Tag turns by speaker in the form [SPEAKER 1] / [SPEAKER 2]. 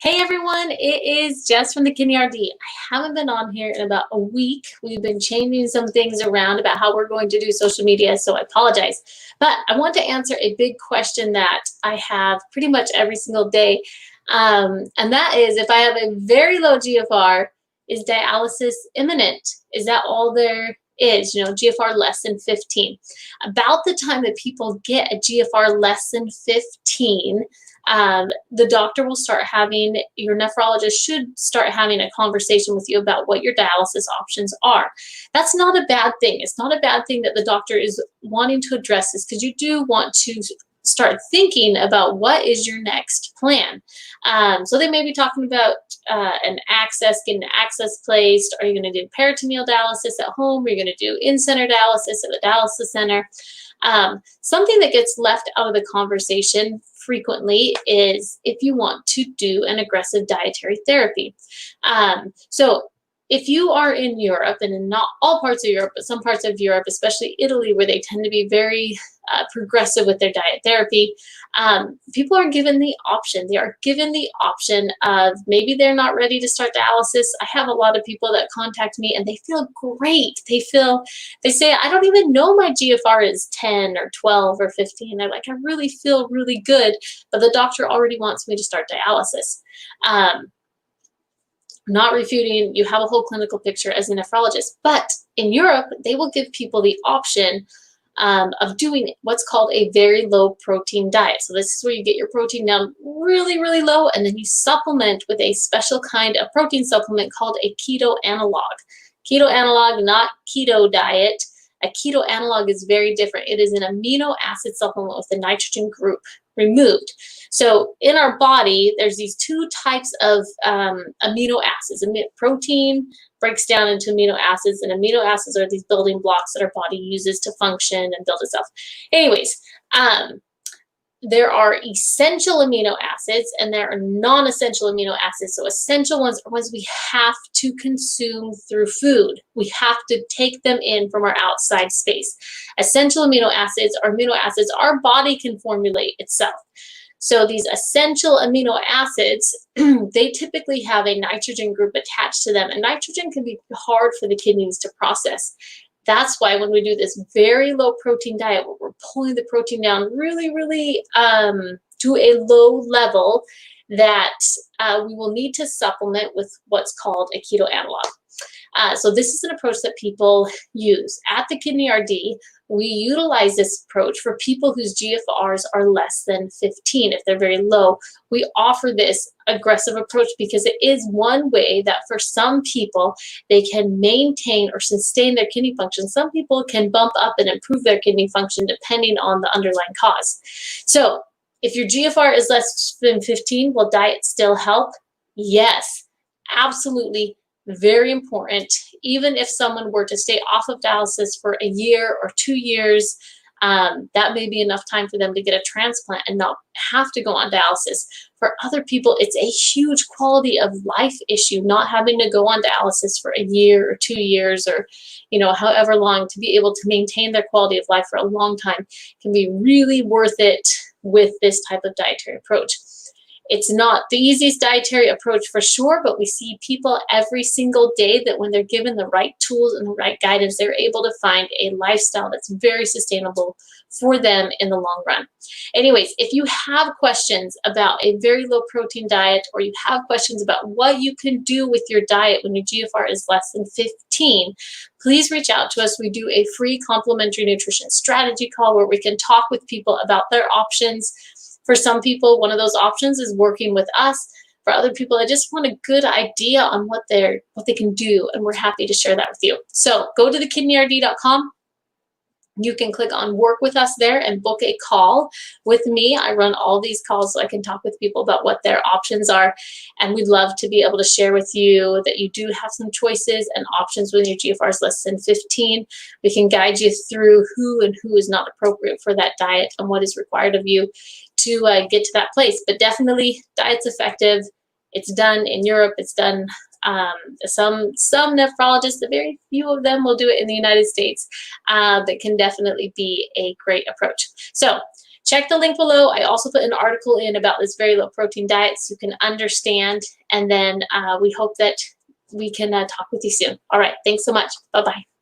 [SPEAKER 1] Hey everyone, it is Jess from the Kidney RD. I haven't been on here in about a week. We've been changing some things around about how we're going to do social media, so I apologize. But I want to answer a big question that I have pretty much every single day. And that is, if I have a very low GFR, is dialysis imminent? Is that all there is? GFR less than 15. About the time that people get a GFR less than 15, the doctor will start having, your nephrologist should start having a conversation with you about what your dialysis options are. That's not a bad thing. It's not a bad thing that the doctor is wanting to address this, because you do want to start thinking about what is your next plan. So they may be talking about getting an access placed. Are you going to do peritoneal dialysis at home? Are you going to do in-center dialysis at the dialysis center? Something that gets left out of the conversation frequently is if you want to do an aggressive dietary therapy. So if you are in Europe, and in not all parts of Europe, but some parts of Europe, especially Italy, where they tend to be very progressive with their diet therapy, people are given the option. They are given the option of, maybe they're not ready to start dialysis. I have a lot of people that contact me and they feel great. They say, I don't even know my GFR is 10 or 12 or 15. They're like, I really feel really good, but the doctor already wants me to start dialysis. Not refuting, you have a whole clinical picture as a nephrologist, but in Europe, they will give people the option of doing what's called a very low protein diet. So this is where you get your protein down really, really low, and then you supplement with a special kind of protein supplement called a keto analog. Keto analog, not keto diet. A keto analog is very different. It is an amino acid supplement with the nitrogen group removed. So in our body, there's these two types of amino acids. Protein breaks down into amino acids, and amino acids are these building blocks that our body uses to function and build itself. Anyways, there are essential amino acids and there are non-essential amino acids. So essential ones are ones we have to consume through food. We have to take them in from our outside space. Essential amino acids are amino acids our body can formulate itself. So these essential amino acids, they typically have a nitrogen group attached to them, and nitrogen can be hard for the kidneys to process. That's why when we do this very low protein diet, where we're pulling the protein down really, really to a low level, that we will need to supplement with what's called a keto analog. So this is an approach that people use. At the Kidney RD, we utilize this approach for people whose GFRs are less than 15. If they're very low, we offer this aggressive approach because it is one way that for some people, they can maintain or sustain their kidney function. Some people can bump up and improve their kidney function depending on the underlying cause. So if your GFR is less than 15, will diet still help? Yes, absolutely. Very important. Even if someone were to stay off of dialysis for a year or 2 years, that may be enough time for them to get a transplant and not have to go on dialysis. For other people, it's a huge quality of life issue, not having to go on dialysis for a year or 2 years, or however long, to be able to maintain their quality of life for a long time can be really worth it with this type of dietary approach. It's not the easiest dietary approach for sure, but we see people every single day that when they're given the right tools and the right guidance, they're able to find a lifestyle that's very sustainable for them in the long run. Anyways, if you have questions about a very low protein diet, or you have questions about what you can do with your diet when your GFR is less than 15, please reach out to us. We do a free complimentary nutrition strategy call where we can talk with people about their options. For some people, one of those options is working with us. For other people, I just want a good idea on what they can do, and we're happy to share that with you. So go to thekidneyrd.com. You can click on work with us there and book a call with me. I run all these calls so I can talk with people about what their options are. And we'd love to be able to share with you that you do have some choices and options when your GFR is less than 15. We can guide you through who and who is not appropriate for that diet and what is required of you to get to that place. But definitely, diet's effective. It's done in Europe. It's done some nephrologists, a very few of them will do it in the United States. That can definitely be a great approach. So check the link below. I also put an article in about this very low protein diet so you can understand. And then we hope that we can talk with you soon. All right. Thanks so much. Bye-bye.